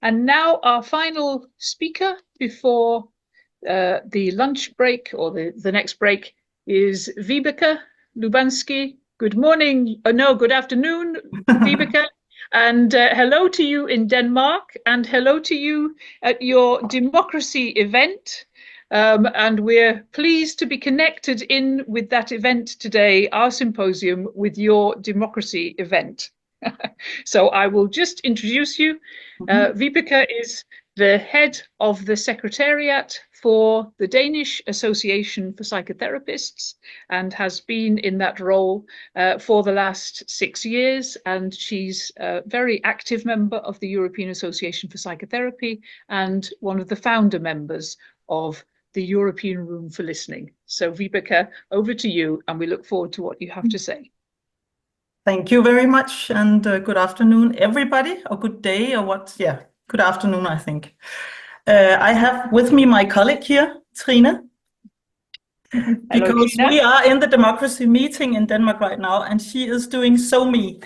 And now our final speaker before the lunch break or the next break is Vibeke Lubanski. Good morning, no, good afternoon, Vibeke. And hello to you in Denmark, and hello to you at your democracy event. And we're pleased to be connected in with that event today, our symposium, with your democracy event. So I will just introduce you. Vibeke is the head of the Secretariat for the Danish Association for Psychotherapists and has been in that role for the last 6 years. And she's a very active member of the European Association for Psychotherapy and one of the founder members of the European Room for Listening. So Vibeke, over to you, and we look forward to what you have to say. Thank you very much, and good afternoon, everybody, or good day, or what? Yeah, good afternoon, I think. I have with me my colleague here, Trine, because Trine. we are in the democracy meeting in Denmark right now, and she is doing me.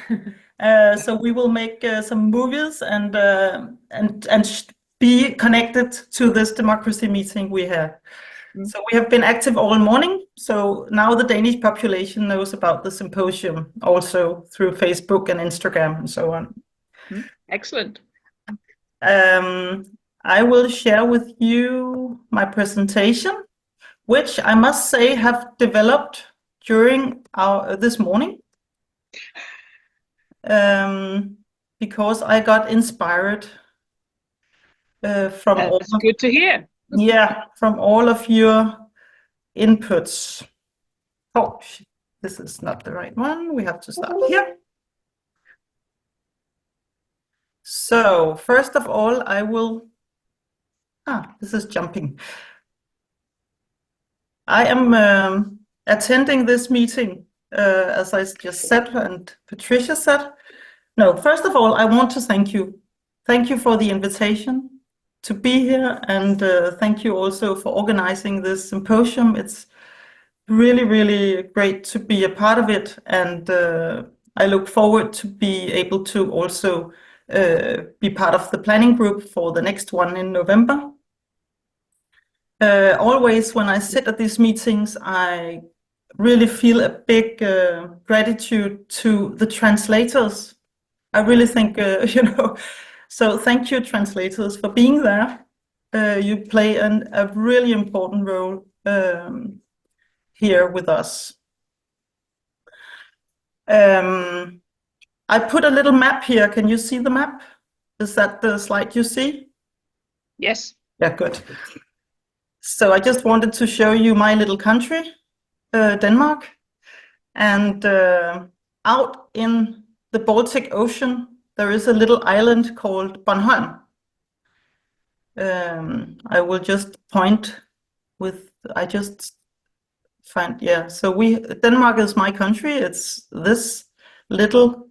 So we will make some movies and be connected to this democracy meeting we have. So we have been active all morning. So now the Danish population knows about the symposium also through Facebook and Instagram and so on. Excellent. I will share with you my presentation, which I must say have developed during this morning. Because I got inspired from all. That's good to hear. Yeah, from all of your inputs. Oh, this is not the right one. We have to start here. So first of all, I will, this is jumping. I am attending this meeting, as I just said, and Patricia said. No, first of all, I want to thank you. Thank you for the invitation to be here, and thank you also for organizing this symposium. It's really, really great to be a part of it, and I look forward to be able to also be part of the planning group for the next one in November. Always when I sit at these meetings, I really feel a big gratitude to the translators. I really think, so thank you, translators, for being there. You play a really important role here with us. I put a little map here. Can you see the map? Is that the slide you see? Yes. Yeah, good. So I just wanted to show you my little country, Denmark. And out in the Baltic Ocean, there is a little island called Bornholm. I will just point with, I just find, yeah. So Denmark is my country. It's this little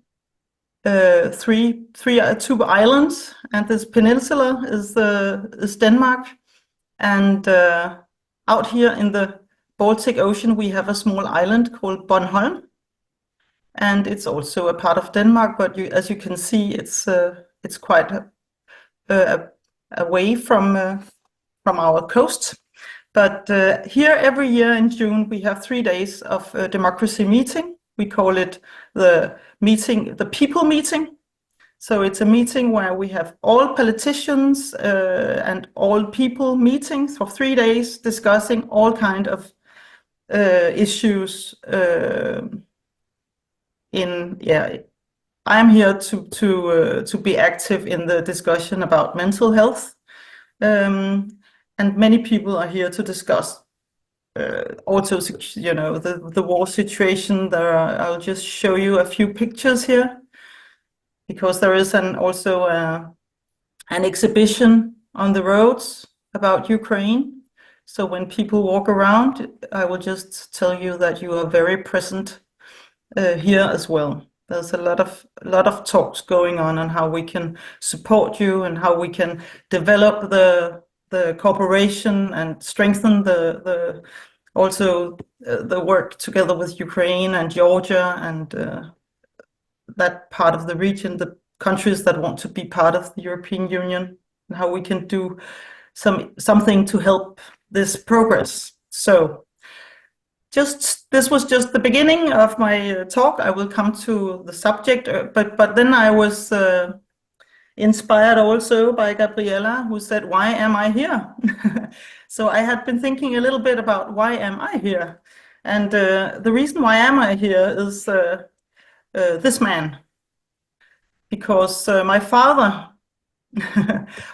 two islands, and this peninsula is Denmark. And out here in the Baltic Ocean, we have a small island called Bornholm. And it's also a part of Denmark, but as you can see, it's quite away from our coast. But here every year in June, we have 3 days of a democracy meeting. We call it the people meeting. So it's a meeting where we have all politicians and all people meetings for 3 days, discussing all kind of issues. I'm here to be active in the discussion about mental health, and many people are here to discuss also, the war situation. I'll just show you a few pictures here, because there is also an exhibition on the roads about Ukraine. So when people walk around, I will just tell you that you are very present here as well. There's a lot of talks going on how we can support you and how we can develop the cooperation and strengthen the work together with Ukraine and Georgia and that part of the region, the countries that want to be part of the European Union, and how we can do something to help this progress. So this was just the beginning of my talk. I will come to the subject, but then I was inspired also by Gabriella, who said, "Why am I here?" So I had been thinking a little bit about why am I here? And the reason why am I here is this man. Because my father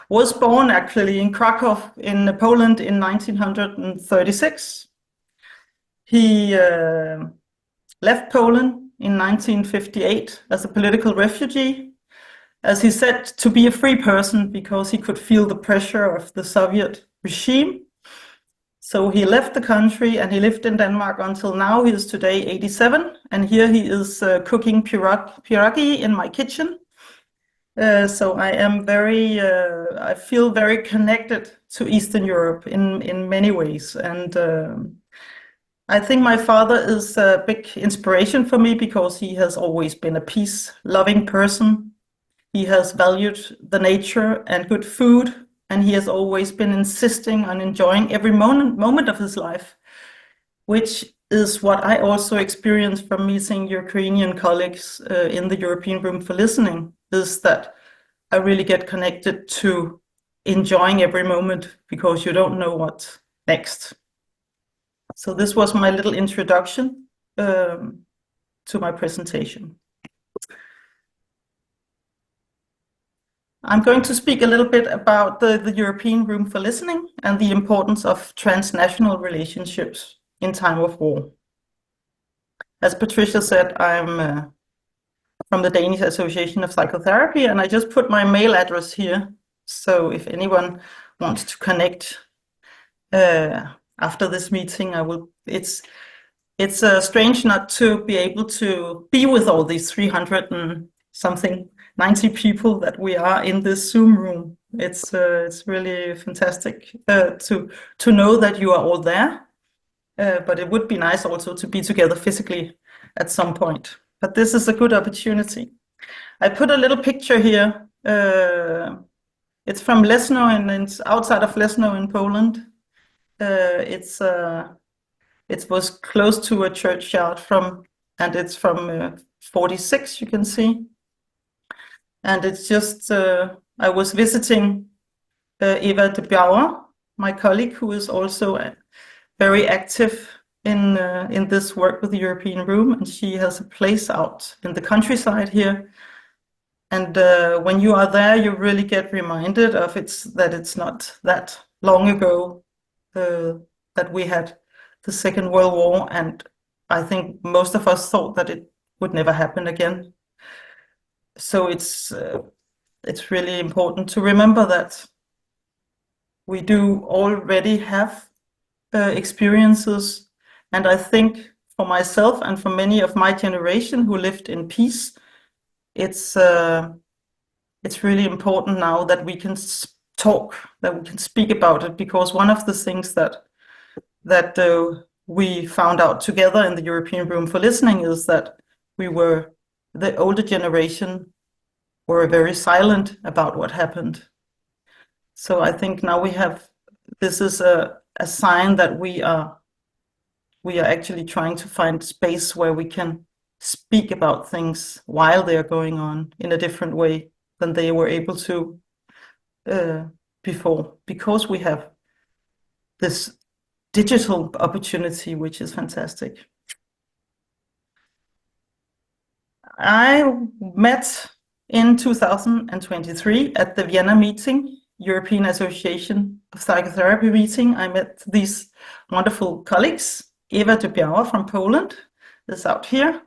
was born actually in Krakow in Poland in 1936. He left Poland in 1958 as a political refugee, as he said, to be a free person because he could feel the pressure of the Soviet regime. So he left the country and he lived in Denmark until now. He is today 87, and here he is cooking pierogi in my kitchen. So I am I feel very connected to Eastern Europe in many ways. And I think my father is a big inspiration for me because he has always been a peace-loving person. He has valued the nature and good food, and he has always been insisting on enjoying every moment of his life, which is what I also experienced from meeting Ukrainian colleagues in the European Room for Listening, is that I really get connected to enjoying every moment because you don't know what's next. So this was my little introduction to my presentation. I'm going to speak a little bit about the European Room for Listening and the importance of transnational relationships in time of war. As Patricia said, I'm from the Danish Association of Psychotherapy, and I just put my mail address here. So if anyone wants to connect after this meeting, I will. It's strange not to be able to be with all these 300 and something 90 people that we are in this Zoom room. It's really fantastic to know that you are all there. But it would be nice also to be together physically at some point. But this is a good opportunity. I put a little picture here. It's from Leszno, and it's outside of Leszno in Poland. It was close to a churchyard and it's from 46, you can see. And it's just, I was visiting Eva de Bauer, my colleague, who is also very active in this work with the European Room, and she has a place out in the countryside here. And when you are there, you really get reminded of that it's not that long ago that we had the Second World War, and I think most of us thought that it would never happen again. So it's really important to remember that we do already have experiences, and I think for myself and for many of my generation who lived in peace, it's really important now that we can talk, that we can speak about it, because one of the things that we found out together in the European Room for Listening is that the older generation were very silent about what happened. So I think now this is a sign that we are actually trying to find space where we can speak about things while they are going on in a different way than they were able to before, because we have this digital opportunity, which is fantastic. I met in 2023 at the Vienna meeting, European Association of Psychotherapy meeting. I met these wonderful colleagues, Eva de Bauer from Poland is out here,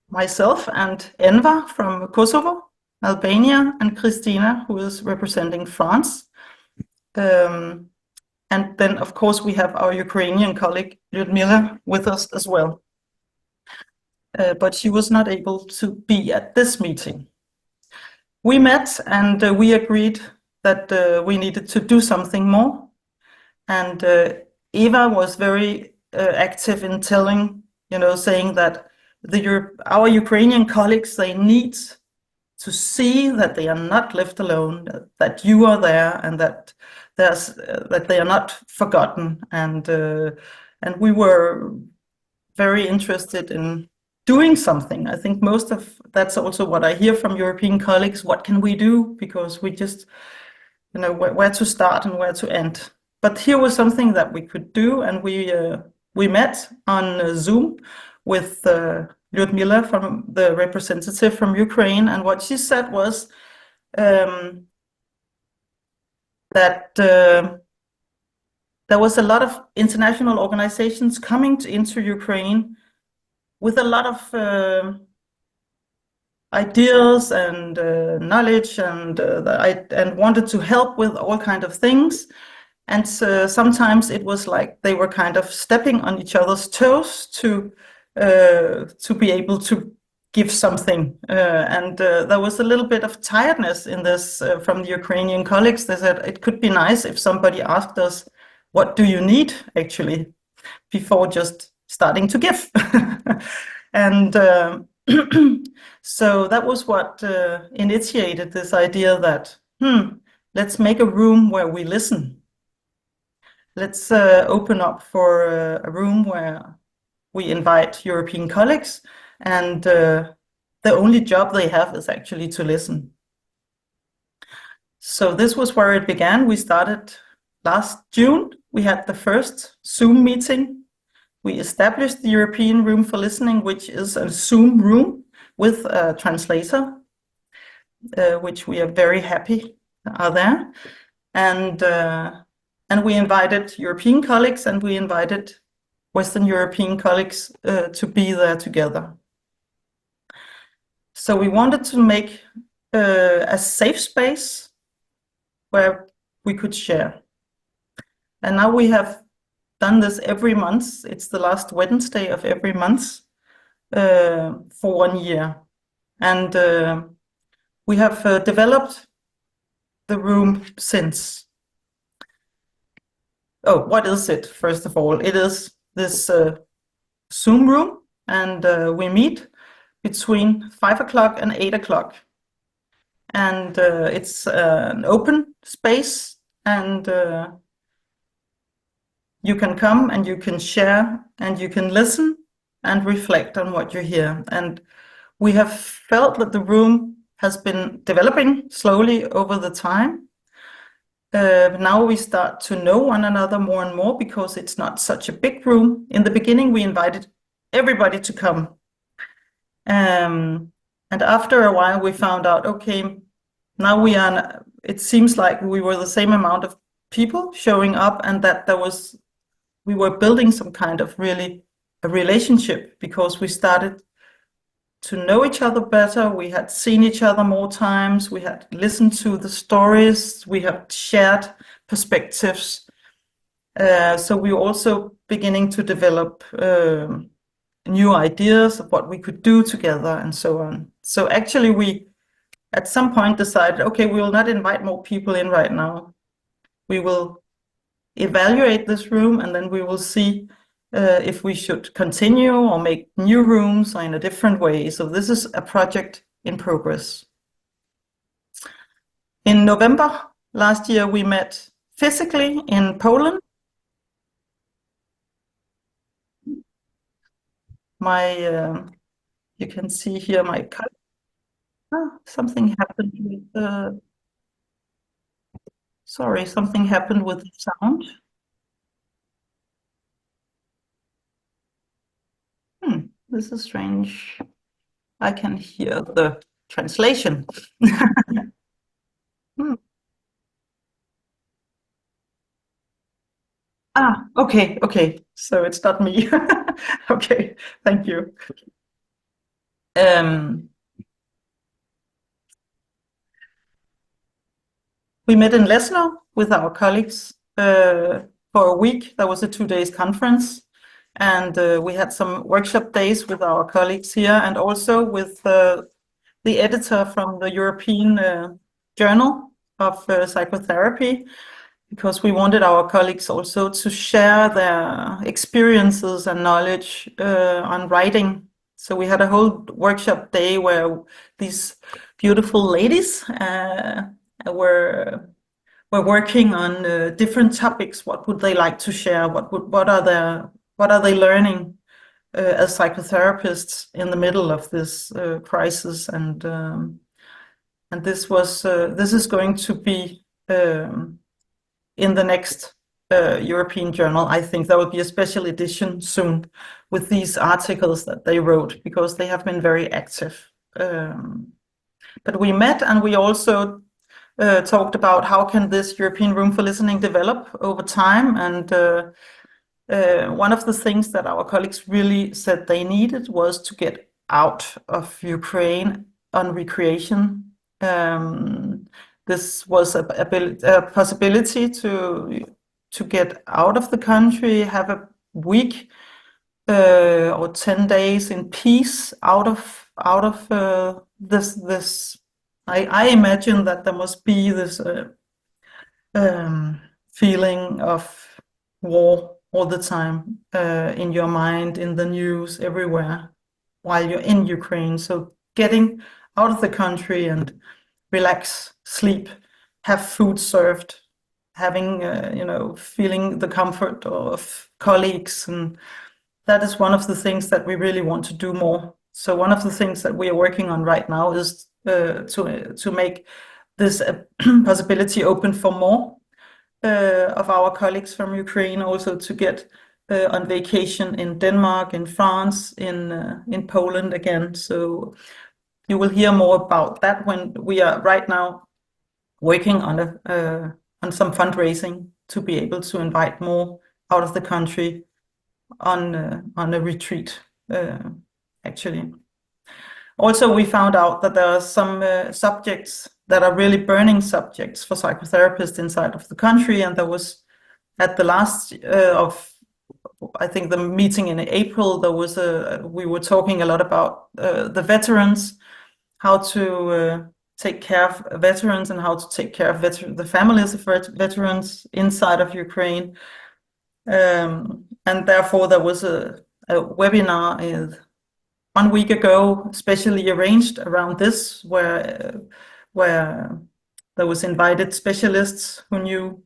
myself and Enver from Kosovo, Albania, and Christina, who is representing France. And then, of course, we have our Ukrainian colleague, Lyudmila, with us as well. But she was not able to be at this meeting. We met and we agreed that we needed to do something more. And Eva was very active in saying that our Ukrainian colleagues, they need to see that they are not left alone, that you are there, and that that they are not forgotten. And we were very interested in doing something. I think that's also what I hear from European colleagues. What can we do? Because we just, where to start and where to end. But here was something that we could do, and we met on Zoom with Lyudmila, from the representative from Ukraine, and what she said was that there was a lot of international organizations coming into Ukraine with a lot of ideas and knowledge, and wanted to help with all kinds of things. And sometimes it was like they were kind of stepping on each other's toes to be able to give something. And there was a little bit of tiredness in this from the Ukrainian colleagues. They said it could be nice if somebody asked us, what do you need actually, before just starting to give. And so that was what initiated this idea that, let's make a room where we listen. Let's open up for a room where we invite European colleagues, and the only job they have is actually to listen. So this was where it began. We started last June. We had the first Zoom meeting. We established the European Room for Listening, which is a Zoom room with a translator, which we are very happy are there. And we invited European colleagues, and we invited Western European colleagues to be there together. So we wanted to make a safe space where we could share. And now we have done this every month. It's the last Wednesday of every month for 1 year. And we have developed the room since. Oh, what is it? First of all, it is this Zoom room, and we meet between 5 o'clock and 8 o'clock. And it's an open space, and you can come and you can share and you can listen and reflect on what you hear. And we have felt that the room has been developing slowly over the time. Now we start to know one another more and more, because it's not such a big room. In the beginning, we invited everybody to come. And after a while, we found out, okay, now it seems like we were the same amount of people showing up, and that we were building some kind of really a relationship, because we started to know each other better. We had seen each other more times. We had listened to the stories. We had shared perspectives. So we were also beginning to develop new ideas of what we could do together, and so on. So actually we at some point decided, okay, we will not invite more people in right now. We will evaluate this room, and then we will see if we should continue or make new rooms or in a different way. So this is a project in progress. In November last year, we met physically in Poland. You can see here my cut. Something happened with sorry, something happened with the sound. This is strange. I can hear the translation. Okay. So it's not me. Okay, thank you. We met in Lesno with our colleagues for a week. There was a 2-day conference, and we had some workshop days with our colleagues here, and also with the editor from the European Journal of Psychotherapy, because we wanted our colleagues also to share their experiences and knowledge on writing. So we had a whole workshop day where these beautiful ladies were working on different topics. What would they like to share? What are they learning as psychotherapists in the middle of this crisis? And this is going to be in the next European journal. I think there will be a special edition soon with these articles that they wrote, because they have been very active. But we met, and we also talked about how can this European Room for Listening develop over time. And one of the things that our colleagues really said they needed was to get out of Ukraine on recreation. This was a possibility to get out of the country, have a week or 10 days in peace out of this. I imagine that there must be this feeling of war all the time in your mind, in the news, everywhere, while you're in Ukraine. So getting out of the country and relax, sleep, have food served, having, feeling the comfort of colleagues. And that is one of the things that we really want to do more. So one of the things that we are working on right now is to make this possibility open for more of our colleagues from Ukraine, also to get on vacation in Denmark, in France, in Poland again. So you will hear more about that when we are right now working on some fundraising to be able to invite more out of the country on a retreat, actually. Also, we found out that there are some subjects that are really burning subjects for psychotherapists inside of the country. And there was, at the last I think the meeting in April, we were talking a lot about the veterans, how to take care of veterans and how to take care of the families of veterans inside of Ukraine. And therefore there was a webinar 1 week ago, specially arranged around this, where there was invited specialists who knew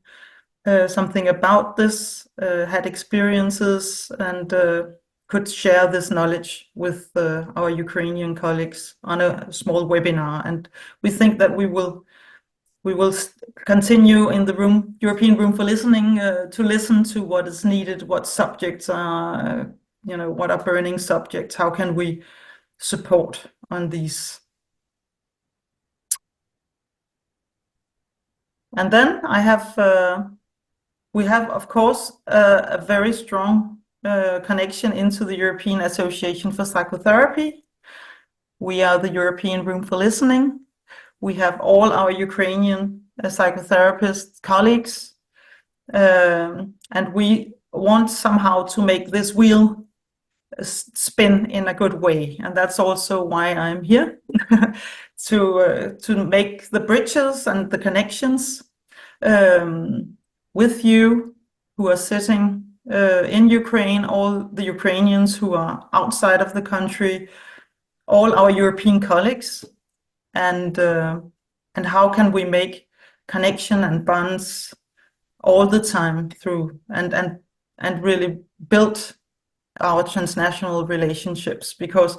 something about this, had experiences, and could share this knowledge with our Ukrainian colleagues on a small webinar. And we think that we will continue in the European Room for Listening to listen to what is needed, what subjects are, what are burning subjects, how can we support on these. And then we have, of course, a very strong connection into the European Association for Psychotherapy. We are the European Room for Listening. We have all our Ukrainian psychotherapist colleagues, and we want somehow to make this wheel spin in a good way. And that's also why I'm here, to make the bridges and the connections with you who are sitting in Ukraine, all the Ukrainians who are outside of the country, all our European colleagues, and how can we make connection and bonds all the time through and really build our transnational relationships. Because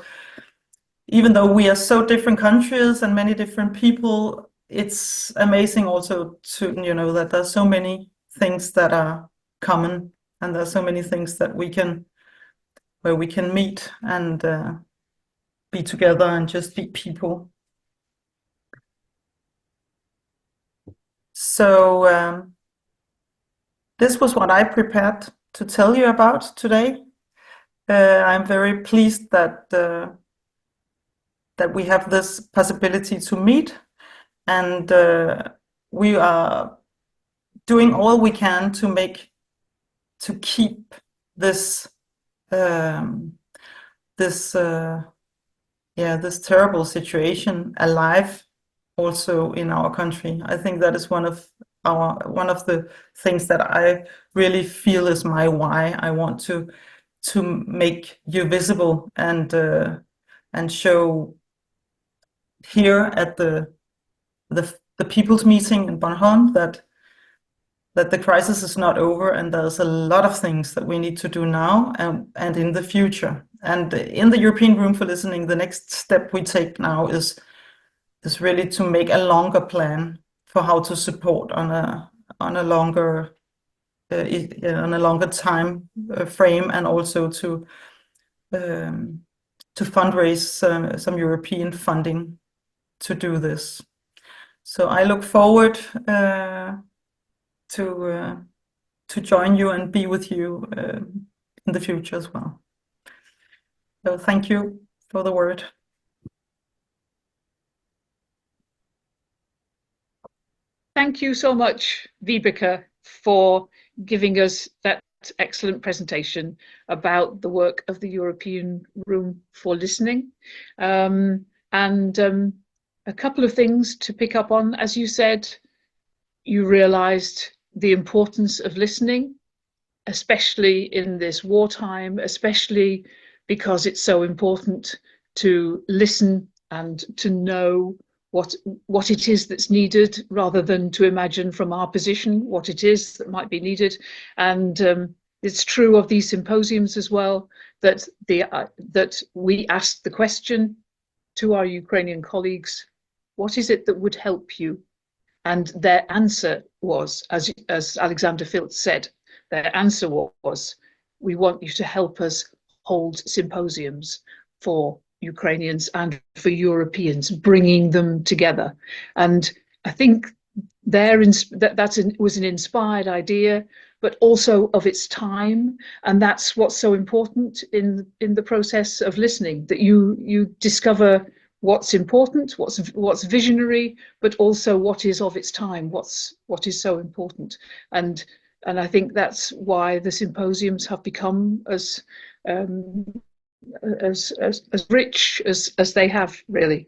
even though we are so different countries and many different people, it's amazing also to that there's so many things that are common, and there's so many things that where we can meet and be together and just be people. So this was what I prepared to tell you about today. I'm very pleased that we have this possibility to meet, and we are doing all we can to keep this this terrible situation alive also in our country. I think that is one of the things that I really feel is my why. I want to make you visible and show here at the people's meeting in Bornholm that the crisis is not over, and there's a lot of things that we need to do now and in the future. And in the European Room for Listening, the next step we take now is really to make a longer plan for how to support on a longer time frame, and also to fundraise some European funding to do this. So I look forward to join you and be with you in the future as well. So thank you for the word. Thank you so much, Vibeke, for giving us that excellent presentation about the work of the European Room for Listening. A couple of things to pick up on. As you said, you realized the importance of listening, especially in this wartime, especially because it's so important to listen and to know what it is that's needed, rather than to imagine from our position what it is that might be needed. And it's true of these symposiums as well, that we asked the question to our Ukrainian colleagues, what is it that would help you? And their answer was, as Alexander Filtz said, their answer was, we want you to help us hold symposiums for Ukrainians and for Europeans, bringing them together. And I think that was an inspired idea, but also of its time. And that's what's so important in the process of listening, that you discover what's important, what's visionary, but also what is of its time, what is so important. And I think that's why the symposiums have become as rich as they have, really,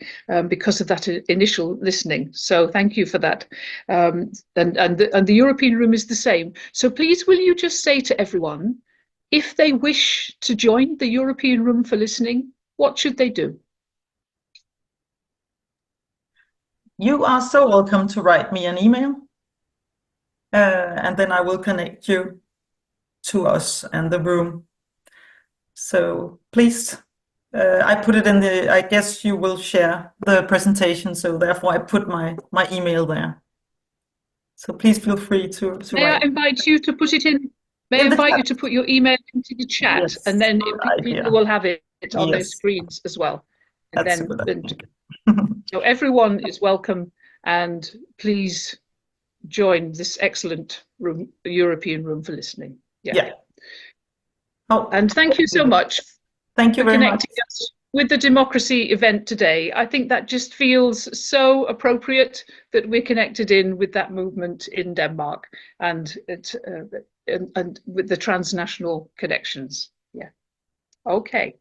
because of that initial listening. So thank you for that. And the European Room is the same. So please, will you just say to everyone, if they wish to join the European Room for Listening, what should they do? You are so welcome to write me an email, and then I will connect you to us and the room. So please, I put it in I guess you will share the presentation, so therefore I put my email there. So please feel free to May write. I invite you to put it in? May I invite you to put your email into the chat, yes, and then people will have it on their yes, screens as well. And that's then, a good idea. so everyone is welcome, and please join this excellent room, European Room for Listening. Yeah. Oh, and thank you so much. Thank you for very connecting much us with the democracy event today. I think that just feels so appropriate that we're connected in with that movement in Denmark, and with the transnational connections. Yeah. Okay.